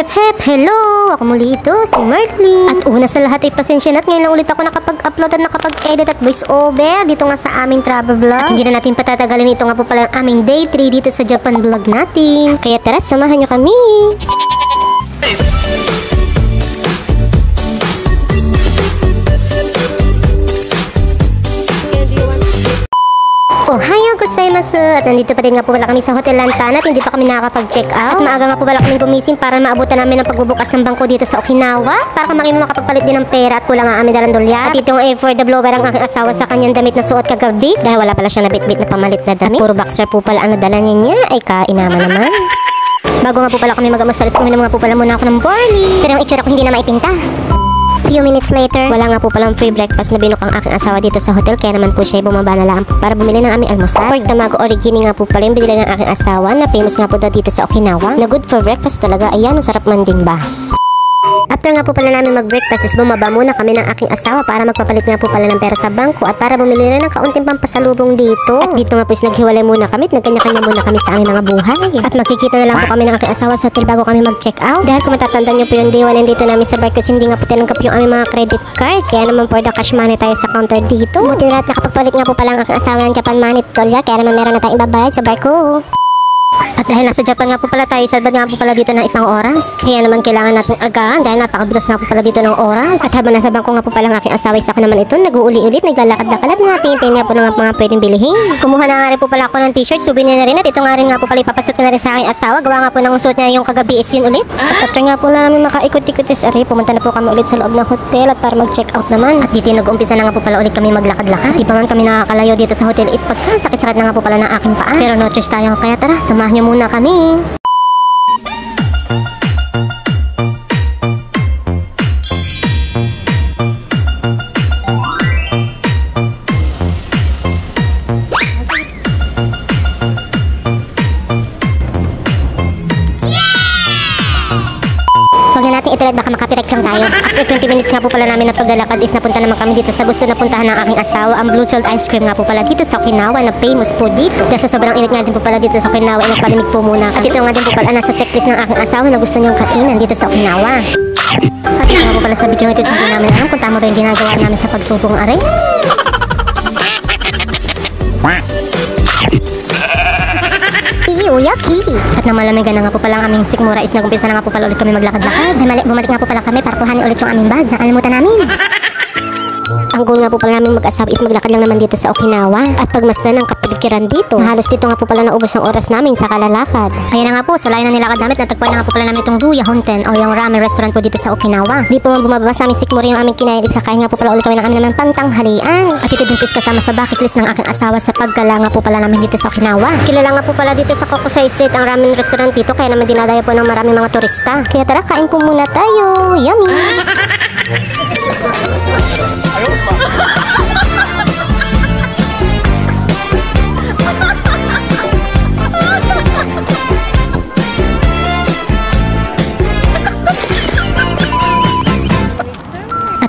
Hep hep, hello! Ako muli ito, si Marley. At una sa lahat ay pasensya na at ngayon lang ulit ako nakapag-upload at nakapag-edit at voice over dito nga sa aming travel vlog. At hindi na natin patatagalin, ito nga po pala ang aming day 3 dito sa Japan vlog natin. Kaya tara, samahan nyo kami! Ohayo gozaimasu! At nandito pa din nga po pala kami sa Hotel Lantana at hindi pa kami nakakapag-check out. At maaga nga po pala kaming gumising para maabutan namin ang pagbubukas ng bangko dito sa Okinawa para kami makapagpalit din ng pera at kulang nga aming dalang dolyar. At itong for the blower ang aking asawa sa kanyang damit na suot kagabi dahil wala pala siyang nabitbit na pamalit na damit. Puro boxer po pala ang nadala niya, ay kainaman naman. Bago nga po pala kami mag-amasalis, kuminom nga po pala muna ako ng barley. Pero ang itsura ko hindi na maipinta. Few minutes later, wala nga po palang free breakfast na binok ang aking asawa dito sa hotel, kaya naman po siya bumaba na lang para bumili ng aming almusal. Pork Damago Origini nga po pala yung binili ng aking asawa na famous nga po dito sa Okinawa na good for breakfast talaga. Ayan, ang sarap man din ba? After nga po pala namin mag-breakfast is bumaba muna kami ng aking asawa para magpapalit nga po pala ng pera sa bangko at para bumili na ng kaunting pampasalubong dito. At dito nga po is naghiwalay muna kami at nagkanya-kanya muna kami sa aming mga buhay. At magkikita na lang po kami ng aking asawa sa hotel bago kami mag-check out. Dahil kung matatandaan niyo po yung day 1 nandito namin sa barko, hindi nga po tinanggap yung aming mga credit card. Kaya naman for the cash money tayo sa counter dito. Buti na lahat nakapagpalit nga po pala ang aking asawa ng Japan money dollar, kaya naman meron na tayong ibabayad sa barko. At dahil nasa Japan nga po pala tayo, salbad nga po pala dito ng 1 oras. Kaya naman kailangan natin agahan dahil napakabilis nga po pala dito ng oras. At habang nasa bangko nga po pala ng aking asawa, isa ko naman ito, nag-uuli-ulit, naglalakad-lakad at natingin nga po ng mga pwedeng bilihin. Kumuha na nga rin po pala ako ng t-shirt, souvenir na rin at ito nga rin nga po pala ipapasok ko na rin sa aking asawa. Gawa nga po ng suot niya yung kagabi is yun ulit. At after nga po na namin makaikot-ikot is aray, pumunta na po kami ulit sa loob ng hotel at para mag-check out naman. At dito nag-umpisa na nga po pala ulit kami maglakad-lakad. Di pa man kami nakakalayo dito sa hotel is pagkasakit-sakit na nga po pala ng aking paa. Pero no choice tayo, kaya tara, samahan niyo muna kami. Ito baka makapirax lang tayo. After 20 minutes nga po pala namin na paglalakad is napunta naman kami dito sa gusto na puntahan ng aking asawa, ang Blue Salt Ice Cream nga po pala dito sa Okinawa na famous po dito. Dahil sa sobrang init nga din po pala dito sa Okinawa ay nagpalamig po muna. At ito nga din po pala nasa checklist ng aking asawa na gusto niyang kainan dito sa Okinawa. At ito nga po pala sa video ito, hindi namin alam kung tama ba yung ginagawa namin sa pagsubong aray. Yucky! At nang malamigan na nga po pala ang aming sikmura is nagumpisa na nga po pala ulit kami maglakad-lakad. Bumalik nga po pala kami para kuhanin ulit yung aming bag na alimutan namin. Ang goal nga po pala namin mag-asawa is maglakad lang naman dito sa Okinawa at pagmasdan ng kapaligiran dito. Halos dito nga po pala naubos ang oras namin sa kalalakad. Ayan na nga po, sa layo ng nilakad namin, natagpuan na nga po pala namin itong Ruya Honten o yung ramen restaurant po dito sa Okinawa. Di po man bumababa sa aming sikmura yung aming kinain is kakain nga po pala ulit kami ng aming naman pangtanghalian. At ito din po is kasama sa bucket list ng aking asawa sa paggala nga po pala namin dito sa Okinawa. Kilala nga po pala dito sa Kokusai Street ang ramen restaurant dito, kaya naman dinadaya po ng maraming mga turista. Kaya tara, kain po muna tayo. Yummy!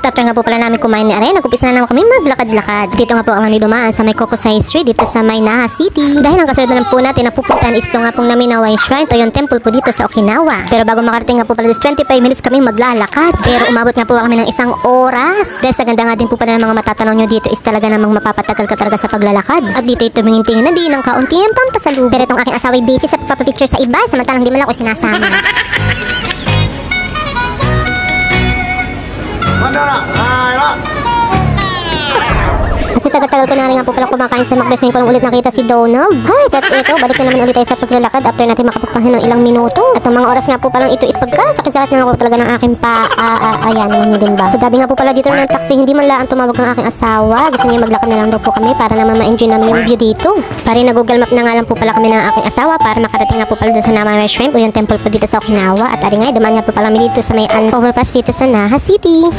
After nga po pala namin kumain ni Aray, nag-upisa na naman kami maglakad-lakad. Dito nga po ang aming dumaan sa may Kokusai Street dito sa may Naha City. Dahil ang kasunod na po natin na pupuntahan is ito nga pong Naminawa Shrine o yung temple po dito sa Okinawa. Pero bago makarating nga po pala 25 minutes kami maglalakad. Pero umabot nga po kami ng 1 oras. Dahil sa ganda nga din po pala ng mga matatanong nyo dito is talaga namang mapapatagal ka talaga sa paglalakad. At dito ito tumingin-tingin na din ng kaunting pampasalubong. Pero itong aking asaway busy sa papapicture sa iba, samantalang di man lang ako sinasama. At sa tagal-tagal ko na rin nga po pala kumakain sa McDonald's, ngayon ko lang ulit nakita si Donald. Hi! At ito, balik na naman ulit tayo sa paglalakad after natin makapagpahin ng ilang minuto. At ang mga oras nga po palang ito is pagkasakit-sakit na nga po talaga ng aking ayan naman din ba. So dabi nga po pala dito ng taxi, hindi man lang tumawag ng aking asawa. Gusto niya maglakad na lang daw po kami para naman ma-enjoy namin yung view dito. Pari na Google Map na nga lang po pala kami ng aking asawa para makarating nga po pala dito sa Naminawa Shrine o yung temple po dito sa Okinawa. At ari nga, dumaan nga po pala kami dito sa may overpass dito sa Naha City.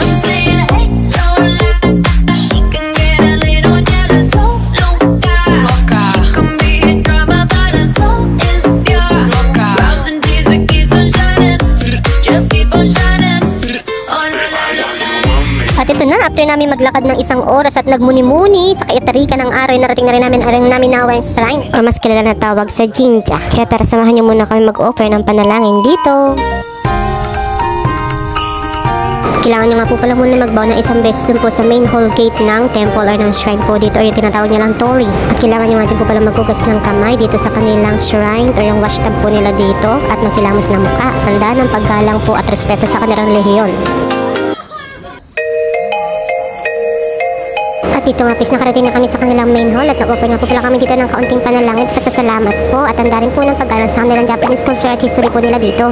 At ito na, after namin maglakad ng 1 oras at nagmuni-muni sa kaitarikan ng araw, narating na rin namin ang Naminawa Shrine o mas kilala na tawag sa Jinja. Kaya tara, samahan niyo muna kami mag-offer ng panalangin dito. kailangan nyo nga po pala muna magbaw ng isang beses dun po sa main hall gate ng temple or ng shrine po dito, or yung tinatawag nilang Tori. At kailangan nyo nga din po pala maghugas ng kamay dito sa kanilang shrine or yung wash tub po nila dito, at magkilamos ng muka. Tanda ng paggalang po at respeto sa kanilang lehiyon. At dito nga pis nakarating na kami sa kanilang main hall, at nag-offer nga po pala kami dito ng kaunting panalangin at pasasalamat po, at tanda rin po ng paggalang sa kanilang Japanese culture at history po nila dito.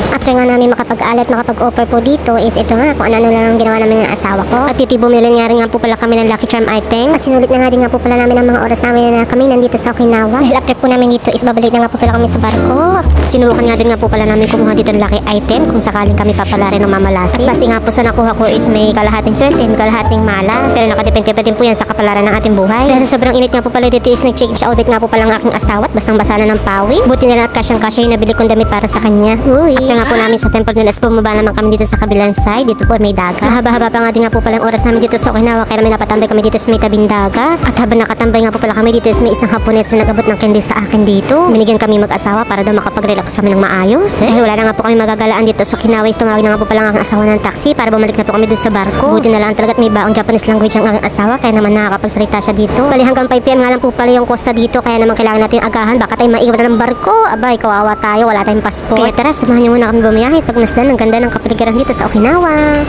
After nga namin makapag-alat, makapag-offer po dito is ito nga kung ano lang ang ginawa namin ng asawa ko. At titi bumili nga rin nga po pala kami ng Lucky Charm item. At sinulit na nga din nga po pala namin ang mga oras namin na kami nandito sa Okinawa. Dahil after po namin dito is babalik na nga po pala kami sa barko. Sinubukan nga din nga po pala namin kumuha dito ng lucky item kung sakaling kami papala rin ng mamalasi. At base nga po sa nakuha ko is may kalahating swerte, may kalahating malas. Pero nakadepende pa din po yan sa kapalaran ng ating buhay. Dahil sa sobrang init nga po pala dito is nag-change outfit nga po pala ng aking asawa at basang-basa na ng pawis. Buti na lang at kasyang-kasya yung nabili kong damit para sa kanya. Uy! After nga po namin sa temple nila, bumaba naman kami dito sa kabilang side. Dito po may dagat. Mahaba-haba pa nga din nga po pala ang oras namin dito sa Okinawa, kaya namin napatambay kami dito sa may tabing dagat. At habang nakatambay nga po pala kami dito is may isang Hapones na nag-abot ng candy sa akin dito. Binigyan kami mag-asawa para daw makapag-relax kami ng maayos. Dahil wala na nga po kami magagalaan dito sa Okinawa, is tumawag na nga po pala ang aking asawa ng taxi para bumalik na po kami dun sa barko. Buti na lang talaga at may baong Japanese language ang aking asawa, kaya naman nakakapagsalita siya dito. Bali hanggang 5 PM nga lang po pala yung costa dito, kaya naman kailangan natin agahan, baka tayo maiwan ng barko. Abay, kawawa tayo, wala tayong passport. Kaya tara, samahan niyo muna kami bumiyahe pagmasdan ng ganda ng kapaligiran dito sa Okinawa.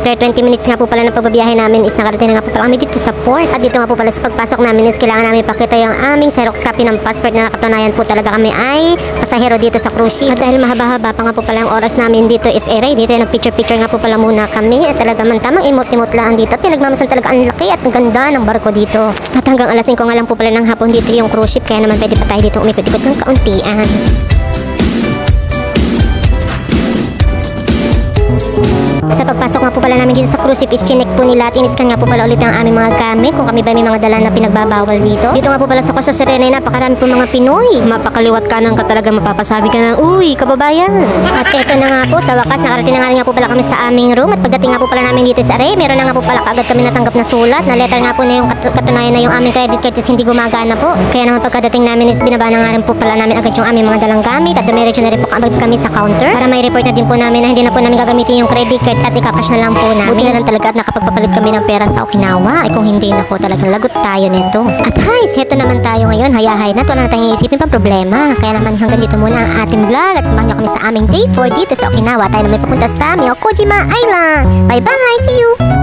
After 20 minutes nga po pala ng pagbabiyahe namin is nakarating na nga po pala kami dito sa port. At dito nga po pala sa pagpasok namin is kailangan namin pakita yung aming Xerox copy ng passport na nakatunayan po talaga kami ay pasahero dito sa cruise ship. At dahil mahaba-haba pa nga po pala yung oras namin dito is dito nag-picture-picture nga po pala muna kami. At talaga man tamang imot-imot lang dito. At pinagmamasan talaga ang laki at ang ganda ng barko dito. At hanggang alas 5 nga lang po pala ng hapon dito yung cruise ship, kaya naman pwede pa tayo dito umikot-ikot ng kauntian. Sa pagpasok nga po pala namin dito sa cruise ship is chinek po nila at iniskan nga po pala ulit ang aming mga gamit kung kami ba may mga dala na pinagbabawal dito. Dito nga po pala sa Costa Serena ay napakarami po mga Pinoy. Mapakaliwat ka nang ka talaga, mapapasabi ka ng uy, kababayan. At eto na nga po, sa wakas nakarating na nga po pala kami sa aming room. At pagdating nga po pala namin dito sa meron na nga po pala kaagad kami natanggap na sulat na letter nga po na yung katunayan na yung aming credit card is hindi gumagana po. Kaya naman pagkadating namin is binaba na nga rin po pala namin agad yung aming mga dalang gamit at dumiretso na rin po agad kami sa counter para may report na din po namin na hindi na po namin gagamitin yung credit card at ikakash na lang po namin. Buti na lang talaga at nakapagpapalit kami ng pera sa Okinawa. Ay kung hindi na po talagang lagot tayo nito. At guys, heto naman tayo ngayon. Hayahay na. Wala na tayong iisipin pang problema. Kaya naman hanggang dito muna ang ating vlog. At samahan niyo kami sa aming day 4 dito sa Okinawa. Tayo na may papunta sa Miyokojima Island. Bye bye! See you!